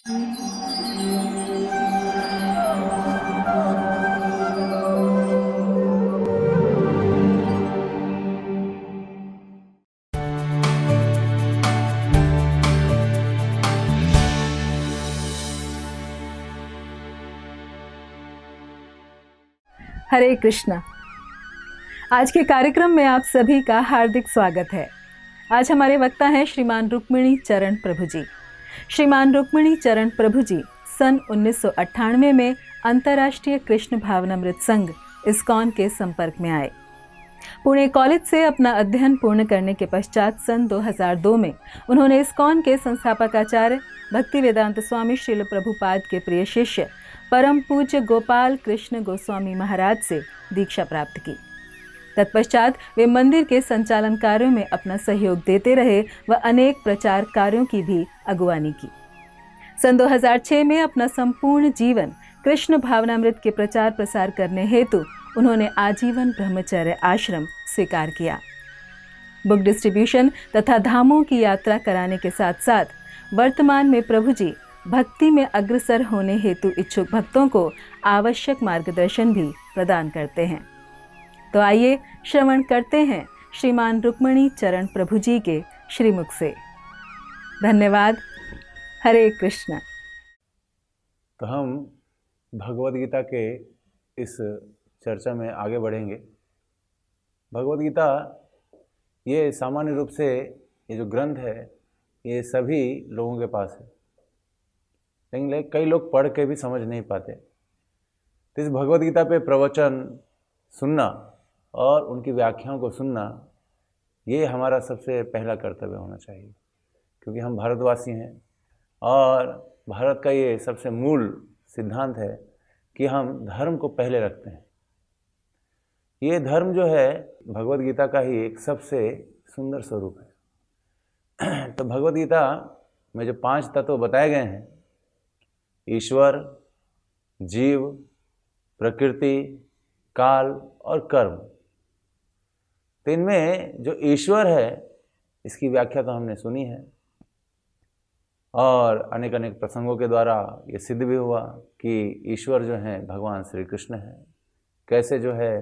हरे कृष्णा। आज के कार्यक्रम में आप सभी का हार्दिक स्वागत है। आज हमारे वक्ता हैं श्रीमान रुक्मिणी चरण प्रभु जी। श्रीमान रुक्मिणी चरण प्रभु जी सन 1998 में अंतर्राष्ट्रीय कृष्ण भावनामृत संघ इस्कॉन के संपर्क में आए। पुणे कॉलेज से अपना अध्ययन पूर्ण करने के पश्चात सन 2002 में उन्होंने इस्कॉन के संस्थापक आचार्य भक्तिवेदांत स्वामी श्रील प्रभुपाद के प्रिय शिष्य परम पूज्य गोपाल कृष्ण गोस्वामी महाराज से दीक्षा प्राप्त की। तत्पश्चात वे मंदिर के संचालन कार्यों में अपना सहयोग देते रहे व अनेक प्रचार कार्यों की भी अगुवानी की। सन 2006 में अपना संपूर्ण जीवन कृष्ण भावनामृत के प्रचार प्रसार करने हेतु उन्होंने आजीवन ब्रह्मचर्य आश्रम स्वीकार किया। बुक डिस्ट्रीब्यूशन तथा धामों की यात्रा कराने के साथ साथ वर्तमान में प्रभु जी भक्ति में अग्रसर होने हेतु इच्छुक भक्तों को आवश्यक मार्गदर्शन भी प्रदान करते हैं। तो आइए श्रवण करते हैं श्रीमान रुक्मिणी चरण प्रभु जी के श्रीमुख से। धन्यवाद। हरे कृष्ण। तो हम भगवद गीता के इस चर्चा में आगे बढ़ेंगे। भगवद गीता ये सामान्य रूप से ये जो ग्रंथ है ये सभी लोगों के पास है, लेकिन कई लोग पढ़ के भी समझ नहीं पाते। तो इस भगवद गीता पे प्रवचन सुनना और उनकी व्याख्याओं को सुनना ये हमारा सबसे पहला कर्तव्य होना चाहिए, क्योंकि हम भारतवासी हैं और भारत का ये सबसे मूल सिद्धांत है कि हम धर्म को पहले रखते हैं। ये धर्म जो है भगवद गीता का ही एक सबसे सुंदर स्वरूप है। तो भगवद गीता में जो 5 तत्व बताए गए हैं, ईश्वर, जीव, प्रकृति, काल और कर्म, तो इनमें जो ईश्वर है इसकी व्याख्या तो हमने सुनी है और अनेक अनेक प्रसंगों के द्वारा ये सिद्ध भी हुआ कि ईश्वर जो हैं भगवान श्री कृष्ण हैं। कैसे जो है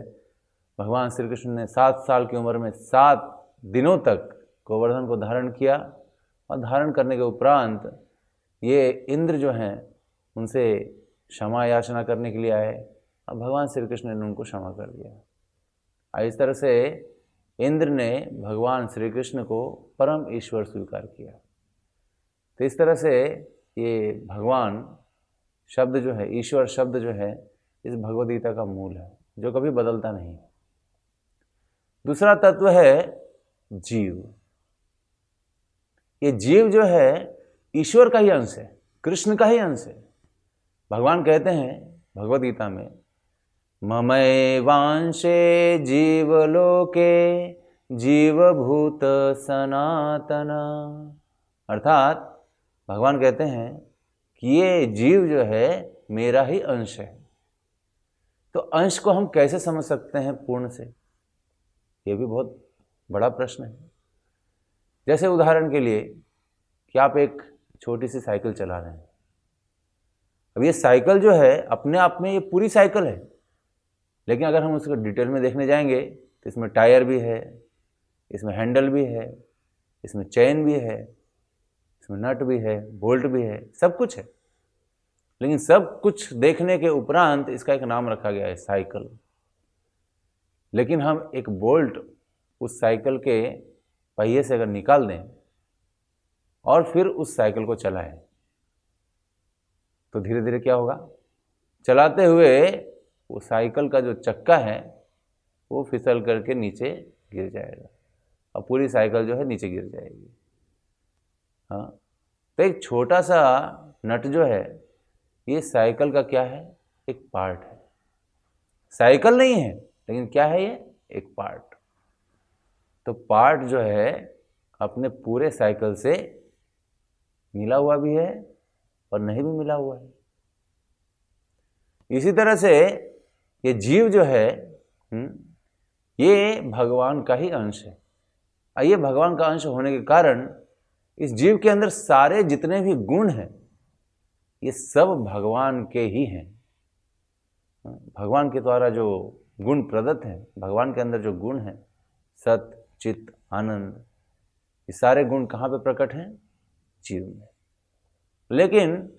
भगवान श्री कृष्ण ने 7 साल की उम्र में 7 दिनों तक गोवर्धन को धारण किया और धारण करने के उपरांत ये इंद्र जो हैं उनसे क्षमा याचना करने के लिए आए और भगवान श्री कृष्ण ने उनको क्षमा कर दिया। इस तरह से इंद्र ने भगवान श्री कृष्ण को परम ईश्वर स्वीकार किया। तो इस तरह से ये भगवान शब्द जो है, ईश्वर शब्द जो है, इस भगवद गीता का मूल है जो कभी बदलता नहीं है। दूसरा तत्व है जीव। ये जीव जो है ईश्वर का ही अंश है, कृष्ण का ही अंश है। भगवान कहते हैं भगवद गीता में, ममैवांशे जीवलोके जीवभूत सनातन। अर्थात भगवान कहते हैं कि ये जीव जो है मेरा ही अंश है। तो अंश को हम कैसे समझ सकते हैं पूर्ण से, ये भी बहुत बड़ा प्रश्न है। जैसे उदाहरण के लिए कि आप एक छोटी सी साइकिल चला रहे हैं। अब ये साइकिल जो है अपने आप में ये पूरी साइकिल है, लेकिन अगर हम उसको डिटेल में देखने जाएंगे तो इसमें टायर भी है, इसमें हैंडल भी है, इसमें चेन भी है, इसमें नट भी है, बोल्ट भी है, सब कुछ है। लेकिन सब कुछ देखने के उपरांत इसका एक नाम रखा गया है, साइकिल। लेकिन हम एक बोल्ट उस साइकिल के पहिए से अगर निकाल दें और फिर उस साइकिल को चलाएं तो धीरे धीरे क्या होगा, चलाते हुए वो साइकिल का जो चक्का है वो फिसल करके नीचे गिर जाएगा और पूरी साइकिल जो है नीचे गिर जाएगी। हाँ, तो एक छोटा सा नट जो है ये साइकिल का क्या है, एक पार्ट है। साइकिल नहीं है, लेकिन क्या है ये, एक पार्ट। तो पार्ट जो है अपने पूरे साइकिल से मिला हुआ भी है और नहीं भी मिला हुआ है। इसी तरह से ये जीव जो है ये भगवान का ही अंश है। ये भगवान का अंश होने के कारण इस जीव के अंदर सारे जितने भी गुण हैं ये सब भगवान के ही हैं। भगवान के द्वारा जो गुण प्रदत्त हैं, भगवान के अंदर जो गुण हैं, सत, चित, आनंद, ये सारे गुण कहाँ पे प्रकट हैं? जीव में। लेकिन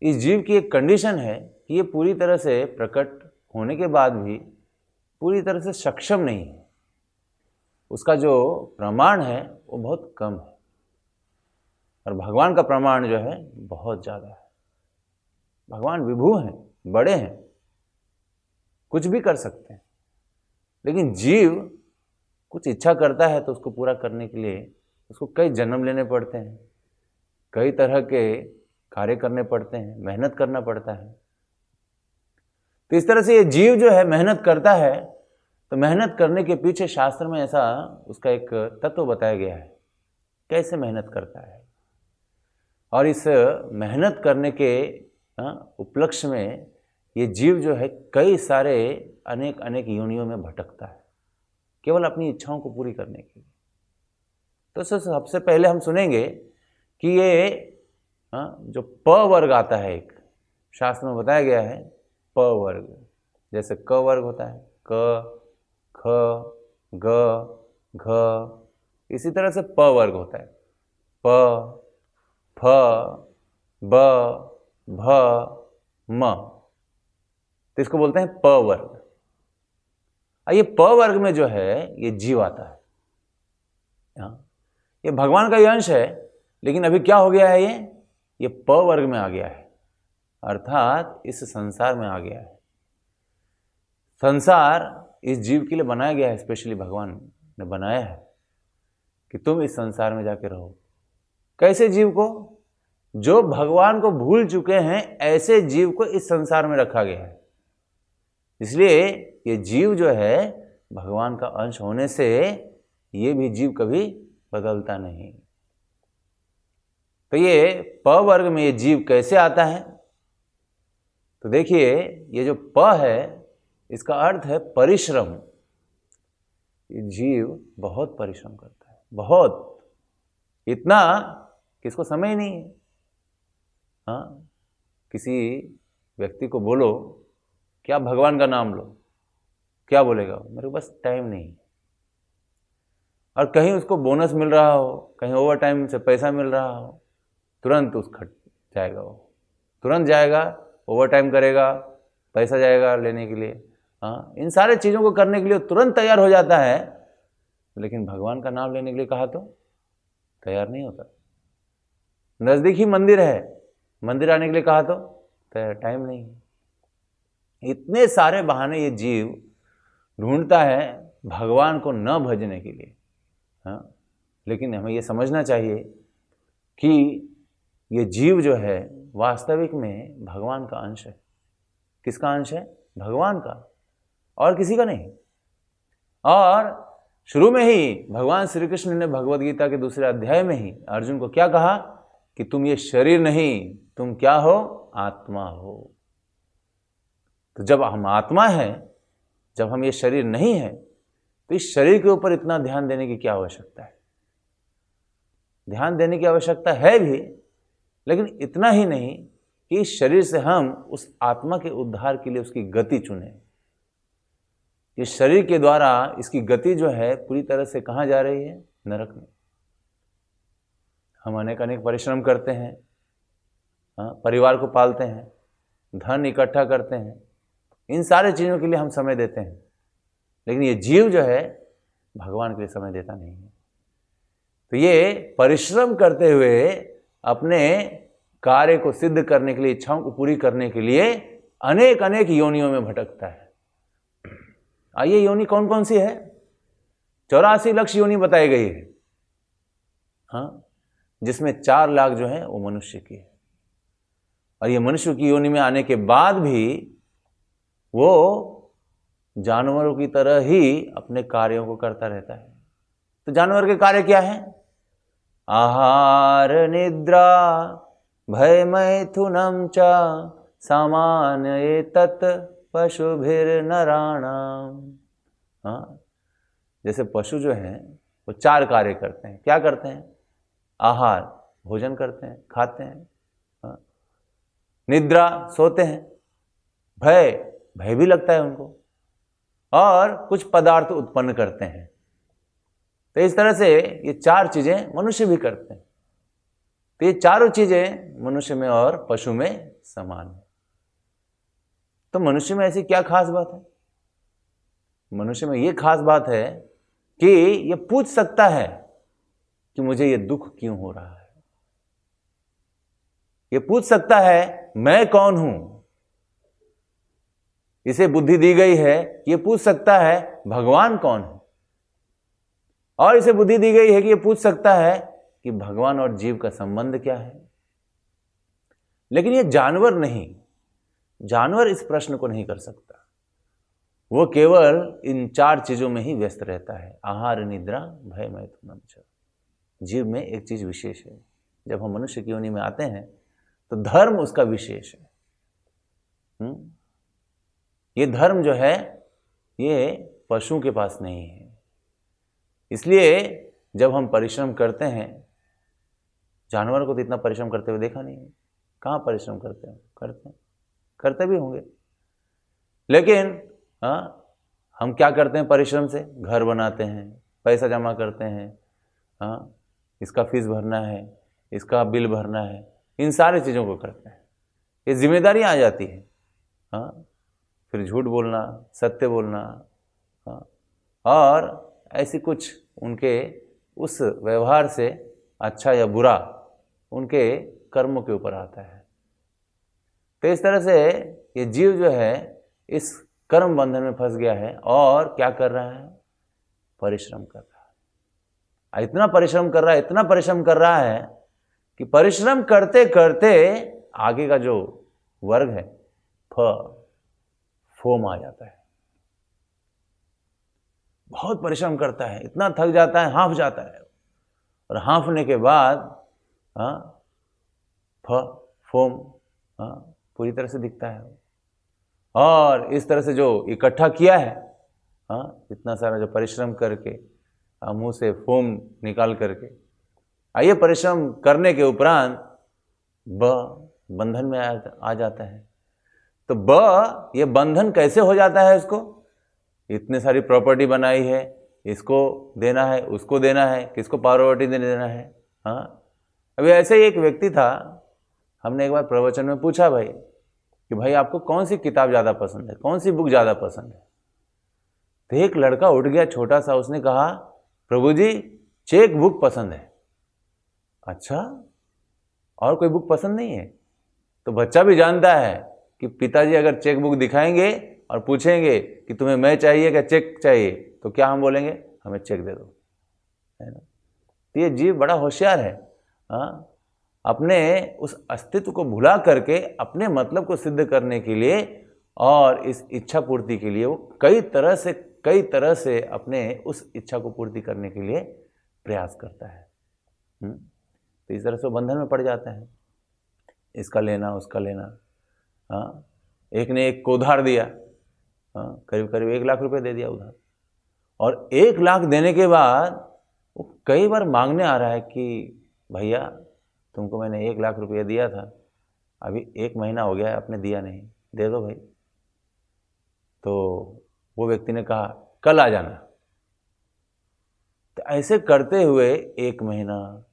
इस जीव की एक कंडीशन है कि ये पूरी तरह से प्रकट होने के बाद भी पूरी तरह से सक्षम नहीं है। उसका जो प्रमाण है वो बहुत कम है, और भगवान का प्रमाण जो है बहुत ज़्यादा है। भगवान विभू हैं, बड़े हैं, कुछ भी कर सकते हैं। लेकिन जीव कुछ इच्छा करता है तो उसको पूरा करने के लिए उसको कई जन्म लेने पड़ते हैं, कई तरह के कार्य करने पड़ते हैं, मेहनत करना पड़ता है। तो इस तरह से ये जीव जो है मेहनत करता है, तो मेहनत करने के पीछे शास्त्र में ऐसा उसका एक तत्व बताया गया है, कैसे मेहनत करता है। और इस मेहनत करने के उपलक्ष्य में ये जीव जो है कई सारे अनेक अनेक योनियों में भटकता है, केवल अपनी इच्छाओं को पूरी करने के लिए। तो सबसे पहले हम सुनेंगे कि ये जो प वर्ग आता है, एक शास्त्र में बताया गया है प वर्ग। जैसे क वर्ग होता है, क, ख, ग, घ, इसी तरह से प वर्ग होता है, प, फ, ब, भ, म। तो इसको बोलते हैं प वर्ग। ये प वर्ग में जो है ये जीव आता है। ये भगवान का ही अंश है, लेकिन अभी क्या हो गया है, ये प वर्ग में आ गया है, अर्थात इस संसार में आ गया है। संसार इस जीव के लिए बनाया गया है, स्पेशली भगवान ने बनाया है कि तुम इस संसार में जाके रहो। कैसे जीव को? जो भगवान को भूल चुके हैं, ऐसे जीव को इस संसार में रखा गया है। इसलिए ये जीव जो है भगवान का अंश होने से ये भी जीव कभी बदलता नहीं। तो ये प वर्ग में ये जीव कैसे आता है? तो देखिए, ये जो प है इसका अर्थ है परिश्रम। ये जीव बहुत परिश्रम करता है, बहुत, इतना कि इसको समय ही नहीं है। किसी व्यक्ति को बोलो क्या भगवान का नाम लो, क्या बोलेगा? मेरे को बस टाइम नहीं। और कहीं उसको बोनस मिल रहा हो, कहीं ओवर टाइम से पैसा मिल रहा हो, तुरंत उस खट जाएगा, वो तुरंत जाएगा, ओवर टाइम करेगा, पैसा जाएगा लेने के लिए। इन सारे चीज़ों को करने के लिए तुरंत तैयार हो जाता है, लेकिन भगवान का नाम लेने के लिए कहा तो तैयार नहीं होता। नज़दीक ही मंदिर है, मंदिर आने के लिए कहा तो टाइम नहीं। इतने सारे बहाने ये जीव ढूंढता है भगवान को न भजने के लिए। लेकिन हमें ये समझना चाहिए कि ये जीव जो है वास्तविक में भगवान का अंश है। किसका अंश है? भगवान का, और किसी का नहीं। और शुरू में ही भगवान श्री कृष्ण ने भगवद गीता के दूसरे अध्याय में ही अर्जुन को क्या कहा कि तुम ये शरीर नहीं, तुम क्या हो? आत्मा हो। तो जब हम आत्मा हैं, जब हम ये शरीर नहीं है, तो इस शरीर के ऊपर इतना ध्यान देने की क्या आवश्यकता है? ध्यान देने की आवश्यकता है भी, लेकिन इतना ही नहीं कि इस शरीर से हम उस आत्मा के उद्धार के लिए उसकी गति चुने। इस शरीर के द्वारा इसकी गति जो है पूरी तरह से कहाँ जा रही है? नरक में। हम अनेक अनेक परिश्रम करते हैं, परिवार को पालते हैं, धन इकट्ठा करते हैं, इन सारे चीज़ों के लिए हम समय देते हैं, लेकिन ये जीव जो है भगवान के लिए समय देता नहीं है। तो ये परिश्रम करते हुए अपने कार्य को सिद्ध करने के लिए, इच्छाओं को पूरी करने के लिए अनेक अनेक योनियों में भटकता है। आइए, योनि कौन कौन सी है? 84 लक्ष योनि बताई गई है, जिसमें 4 लाख जो है वो मनुष्य की है। और ये मनुष्य की योनि में आने के बाद भी वो जानवरों की तरह ही अपने कार्यों को करता रहता है। तो जानवर के कार्य क्या है? आहार निद्रा भय मैथुनम च सामान्य एतत् पशुभिर्नराणाम। जैसे पशु जो हैं वो 4 कार्य करते हैं। क्या करते हैं? आहार, भोजन करते हैं, खाते हैं। निद्रा सोते हैं, भय भय भी लगता है उनको, और कुछ पदार्थ उत्पन्न करते हैं। तो इस तरह से ये 4 चीजें मनुष्य भी करते हैं। तो ये चारों चीजें मनुष्य में और पशु में समान है। तो मनुष्य में ऐसी क्या खास बात है? मनुष्य में ये खास बात है कि ये पूछ सकता है कि मुझे ये दुख क्यों हो रहा है। ये पूछ सकता है मैं कौन हूं। इसे बुद्धि दी गई है, ये पूछ सकता है भगवान कौन है। और इसे बुद्धि दी गई है कि ये पूछ सकता है कि भगवान और जीव का संबंध क्या है। लेकिन ये जानवर नहीं, जानवर इस प्रश्न को नहीं कर सकता। वो केवल इन 4 चीजों में ही व्यस्त रहता है, आहार, निद्रा, भय, मैथुनम च। जीव में एक चीज विशेष है। जब हम मनुष्य की योनि में आते हैं तो धर्म उसका विशेष है। ये धर्म जो है ये पशुओं के पास नहीं है। इसलिए जब हम परिश्रम करते हैं, जानवर को तो इतना परिश्रम करते हुए देखा नहीं है। कहाँ परिश्रम करते हैं? करते भी होंगे, लेकिन हम क्या करते हैं परिश्रम से? घर बनाते हैं, पैसा जमा करते हैं, इसका फीस भरना है, इसका बिल भरना है, इन सारी चीज़ों को करते हैं। ये जिम्मेदारी आ जाती है। फिर झूठ बोलना, सत्य बोलना, और ऐसी कुछ उनके उस व्यवहार से अच्छा या बुरा उनके कर्मों के ऊपर आता है। तो इस तरह से ये जीव जो है इस कर्म बंधन में फंस गया है और क्या कर रहा है? परिश्रम कर रहा है। इतना परिश्रम कर रहा है, इतना परिश्रम कर रहा है कि परिश्रम करते करते आगे का जो वर्ग है फोम आ जाता है। बहुत परिश्रम करता है, इतना थक जाता है, हाँफ जाता है, और हाँफने के बाद फोम पूरी तरह से दिखता है। और इस तरह से जो इकट्ठा किया है, इतना सारा जो परिश्रम करके मुंह से फोम निकाल करके, ये परिश्रम करने के उपरांत बंधन में आ जाता है। तो ये बंधन कैसे हो जाता है? उसको इतने सारी प्रॉपर्टी बनाई है, इसको देना है, उसको देना है, किसको प्रॉपर्टी देना है। अभी ऐसे ही एक व्यक्ति था, हमने एक बार प्रवचन में पूछा भाई कि भाई आपको कौन सी किताब ज़्यादा पसंद है, कौन सी बुक ज़्यादा पसंद है? तो एक लड़का उठ गया छोटा सा, उसने कहा प्रभु जी चेक बुक पसंद है। अच्छा, और कोई बुक पसंद नहीं है? तो बच्चा भी जानता है कि पिताजी अगर चेक बुक दिखाएंगे और पूछेंगे कि तुम्हें मैं चाहिए क्या चेक चाहिए, तो क्या हम बोलेंगे? हमें चेक दे दो, है ना। तो ये जीव बड़ा होशियार है। अपने उस अस्तित्व को भुला करके अपने मतलब को सिद्ध करने के लिए और इस इच्छा पूर्ति के लिए वो कई तरह से अपने उस इच्छा को पूर्ति करने के लिए प्रयास करता है। तो इस तरह से वो बंधन में पड़ जाता है, इसका लेना उसका लेना। एक ने एक को उधार दिया, करीब करीब 1 लाख रुपए दे दिया उधार, और 1 लाख देने के बाद वो कई बार मांगने आ रहा है कि भैया तुमको मैंने 1 लाख रुपया दिया था, अभी 1 महीना हो गया है आपने दिया नहीं, दे दो भाई। तो वो व्यक्ति ने कहा कल आ जाना। तो ऐसे करते हुए 1 महीना,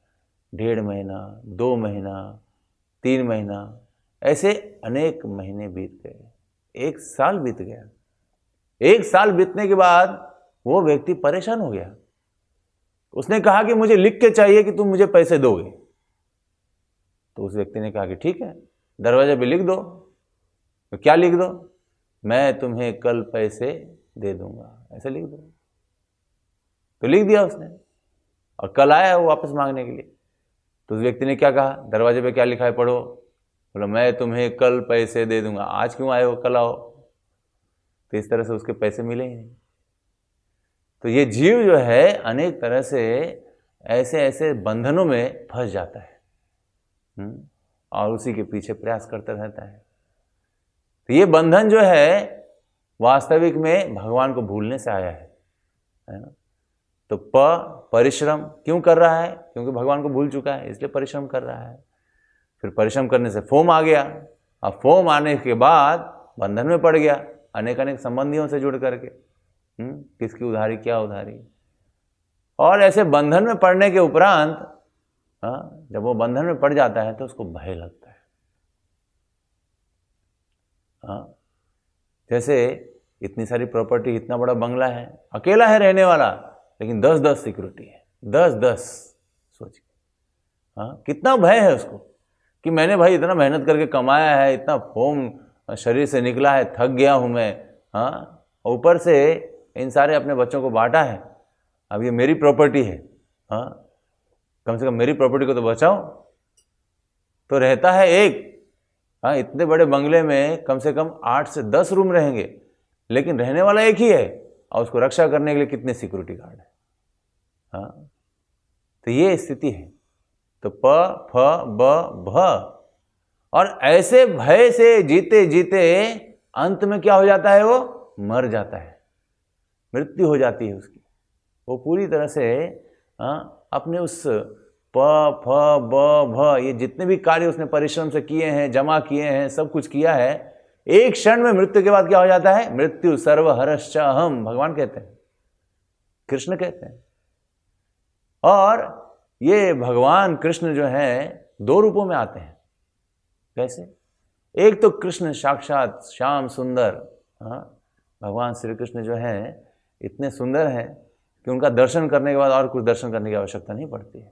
1.5 महीना, 2 महीना, 3 महीना, ऐसे अनेक महीने बीत गए। 1 साल बीत गया। 1 साल बीतने के बाद वो व्यक्ति परेशान हो गया। उसने कहा कि मुझे लिख के चाहिए कि तुम मुझे पैसे दोगे। तो उस व्यक्ति ने कहा कि ठीक है, दरवाजे पे लिख दो। तो क्या लिख दो? मैं तुम्हें कल पैसे दे दूंगा, ऐसे लिख दो। तो लिख दिया उसने, और कल आया वो वापस मांगने के लिए। तो उस व्यक्ति ने क्या कहा? दरवाजे पे क्या लिखा है पढ़ो। बोला मैं तुम्हें कल पैसे दे दूंगा, आज क्यों आए हो, कल आओ। तो इस तरह से उसके पैसे मिले ही नहीं। तो ये जीव जो है अनेक तरह से ऐसे ऐसे बंधनों में फंस जाता है, और उसी के पीछे प्रयास करता रहता है। तो ये बंधन जो है वास्तविक में भगवान को भूलने से आया है ना। तो परिश्रम क्यों कर रहा है? क्योंकि भगवान को भूल चुका है, इसलिए परिश्रम कर रहा है। फिर परिश्रम करने से फोम आ गया, अब फोम आने के बाद बंधन में पड़ गया अनेक अनेक संबंधियों से जुड़ करके। किसकी उधारी, क्या उधारी। और ऐसे बंधन में पड़ने के उपरांत जब वो बंधन में पड़ जाता है तो उसको भय लगता है। जैसे इतनी सारी प्रॉपर्टी, इतना बड़ा बंगला है, अकेला है रहने वाला, लेकिन 10-10 सिक्योरिटी है, 10-10। सोचिए कितना भय है उसको कि मैंने भाई इतना मेहनत करके कमाया है, इतना फोम शरीर से निकला है, थक गया हूं मैं। ऊपर से इन सारे अपने बच्चों को बांटा है, अब ये मेरी प्रॉपर्टी है। कम से कम मेरी प्रॉपर्टी को तो बचाओ। तो रहता है एक, इतने बड़े बंगले में कम से कम 8 से 10 रूम रहेंगे, लेकिन रहने वाला एक ही है, और उसको रक्षा करने के लिए कितने सिक्योरिटी गार्ड है। तो ये स्थिति है। तो प फ ब भ, और ऐसे भय से जीते जीते अंत में क्या हो जाता है, वो मर जाता है, मृत्यु हो जाती है उसकी। वो पूरी तरह से अपने उस प फ ब भ, ये जितने भी कार्य उसने परिश्रम से किए हैं, जमा किए हैं, सब कुछ किया है, एक क्षण में मृत्यु के बाद क्या हो जाता है, मृत्यु सर्वहरश्च अहम्, भगवान कहते हैं, कृष्ण कहते हैं। और ये भगवान कृष्ण जो है 2 रूपों में आते हैं। कैसे? एक तो कृष्ण साक्षात श्याम सुंदर, भगवान श्री कृष्ण जो है इतने सुंदर हैं कि उनका दर्शन करने के बाद और कुछ दर्शन करने की आवश्यकता नहीं पड़ती है।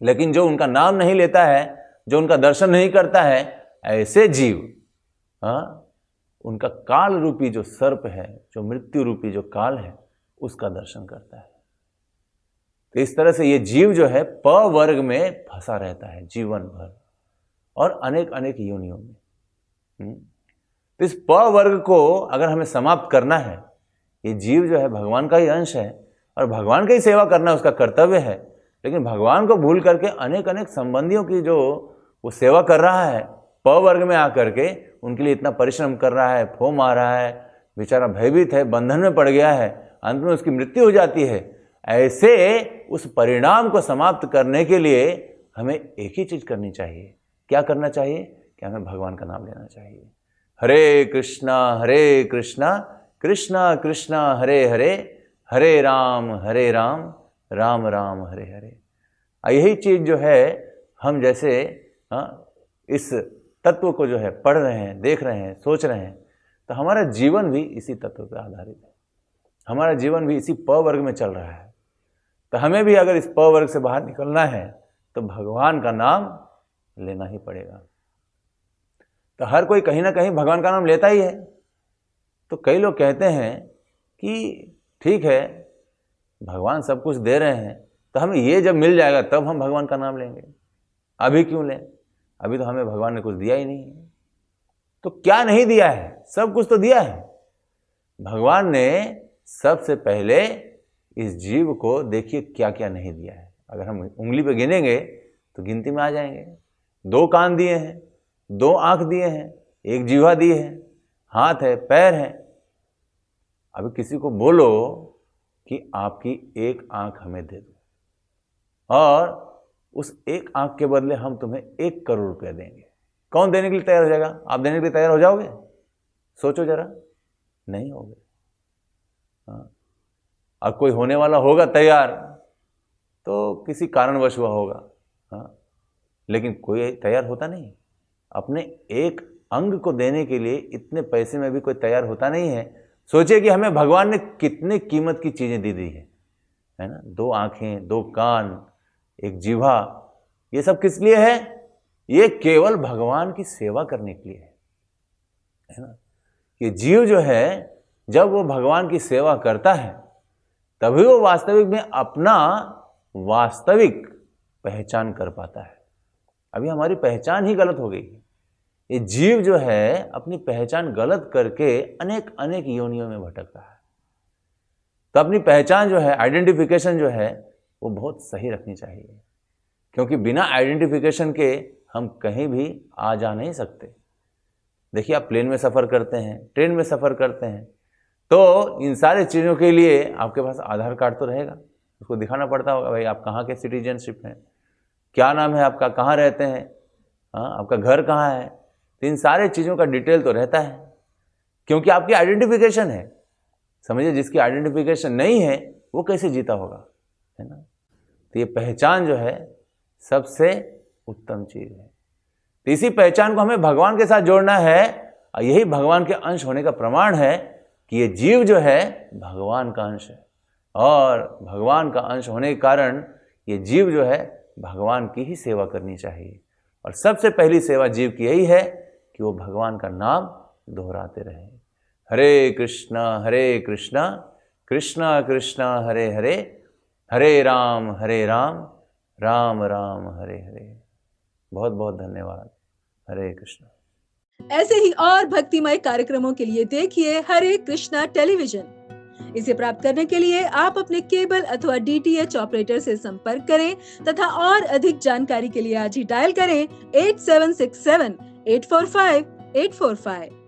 लेकिन जो उनका नाम नहीं लेता है, जो उनका दर्शन नहीं करता है, ऐसे जीव उनका काल रूपी जो सर्प है, जो मृत्यु रूपी जो काल है, उसका दर्शन करता है। तो इस तरह से ये जीव जो है प वर्ग में फंसा रहता है जीवन भर, और अनेक अनेक योनियों में। तो इस प वर्ग को अगर हमें समाप्त करना है, ये जीव जो है भगवान का ही अंश है और भगवान की सेवा करना उसका कर्तव्य है, लेकिन भगवान को भूल करके अनेक अनेक संबंधियों की जो वो सेवा कर रहा है, प वर्ग में आकर के उनके लिए इतना परिश्रम कर रहा है, फोम आ रहा है, बेचारा भयभीत है, बंधन में पड़ गया है, अंत में उसकी मृत्यु हो जाती है। ऐसे उस परिणाम को समाप्त करने के लिए हमें एक ही चीज करनी चाहिए। क्या करना चाहिए? कि हमें भगवान का नाम लेना चाहिए। हरे कृष्णा कृष्णा कृष्णा हरे हरे, हरे राम राम राम हरे हरे। यही चीज जो है हम जैसे इस तत्व को जो है पढ़ रहे हैं, देख रहे हैं, सोच रहे हैं, तो हमारा जीवन भी इसी तत्व पर आधारित है। हमारा जीवन भी इसी प वर्ग में चल रहा है। तो हमें भी अगर इस प वर्ग से बाहर निकलना है तो भगवान का नाम लेना ही पड़ेगा। तो हर कोई कहीं ना कहीं भगवान का नाम लेता ही है। तो कई लोग कहते हैं कि ठीक है, भगवान सब कुछ दे रहे हैं, तो हमें ये जब मिल जाएगा तब हम भगवान का नाम लेंगे, अभी क्यों लें? अभी तो हमें भगवान ने कुछ दिया ही नहीं है। तो क्या नहीं दिया है? सब कुछ तो दिया है। भगवान ने सबसे पहले इस जीव को देखिए क्या क्या नहीं दिया है। अगर हम उंगली पे गिनेंगे तो गिनती में आ जाएंगे। 2 कान दिए हैं, 2 आंख दिए हैं, 1 जीवा दी है, हाथ है, पैर है। अभी किसी को बोलो कि आपकी 1 आंख हमें दे दो, और उस 1 आंख के बदले हम तुम्हें 1 करोड़ रुपया देंगे, कौन देने के लिए तैयार हो जाएगा? आप देने के लिए तैयार हो जाओगे? सोचो जरा, नहीं होगे। और कोई होने वाला होगा तैयार तो किसी कारणवश हुआ होगा, लेकिन कोई तैयार होता नहीं। अपने 1 अंग को देने के लिए इतने पैसे में भी कोई तैयार होता नहीं है। सोचिए कि हमें भगवान ने कितने कीमत की चीजें दी है ना। 2 आंखें, 2 कान, 1 जीवा, ये सब किस लिए है? ये केवल भगवान की सेवा करने के लिए है ना। ये जीव जो है जब वो भगवान की सेवा करता है तभी वो वास्तविक में अपना वास्तविक पहचान कर पाता है। अभी हमारी पहचान ही गलत हो गई है। ये जीव जो है अपनी पहचान गलत करके अनेक अनेक योनियों में भटक रहा है। तो अपनी पहचान जो है, आइडेंटिफिकेशन जो है, वो बहुत सही रखनी चाहिए, क्योंकि बिना आइडेंटिफिकेशन के हम कहीं भी आ जा नहीं सकते। देखिए, आप प्लेन में सफ़र करते हैं, ट्रेन में सफ़र करते हैं, तो इन सारे चीज़ों के लिए आपके पास आधार कार्ड तो रहेगा, उसको दिखाना पड़ता होगा, भाई आप कहाँ के सिटीजनशिप हैं, क्या नाम है आपका, कहाँ रहते हैं, आपका घर कहाँ है। तो इन सारे चीज़ों का डिटेल तो रहता है, क्योंकि आपकी आइडेंटिफिकेशन है। समझिए, जिसकी आइडेंटिफिकेशन नहीं है वो कैसे जीता होगा, है ना। तो ये पहचान जो है सबसे उत्तम चीज़ है। तो इसी पहचान को हमें भगवान के साथ जोड़ना है, और यही भगवान के अंश होने का प्रमाण है कि ये जीव जो है भगवान का अंश है, और भगवान का अंश होने के कारण ये जीव जो है भगवान की ही सेवा करनी चाहिए। और सबसे पहली सेवा जीव की यही है कि वो भगवान का नाम दोहराते रहे। हरे कृष्णा कृष्णा कृष्णा हरे हरे, हरे राम राम राम हरे हरे। बहुत बहुत धन्यवाद। हरे कृष्णा। ऐसे ही और भक्तिमय कार्यक्रमों के लिए देखिए हरे कृष्णा टेलीविजन। इसे प्राप्त करने के लिए आप अपने केबल अथवा DTH ऑपरेटर से संपर्क करें तथा और अधिक जानकारी के लिए आज ही डायल करें 8767 845 845।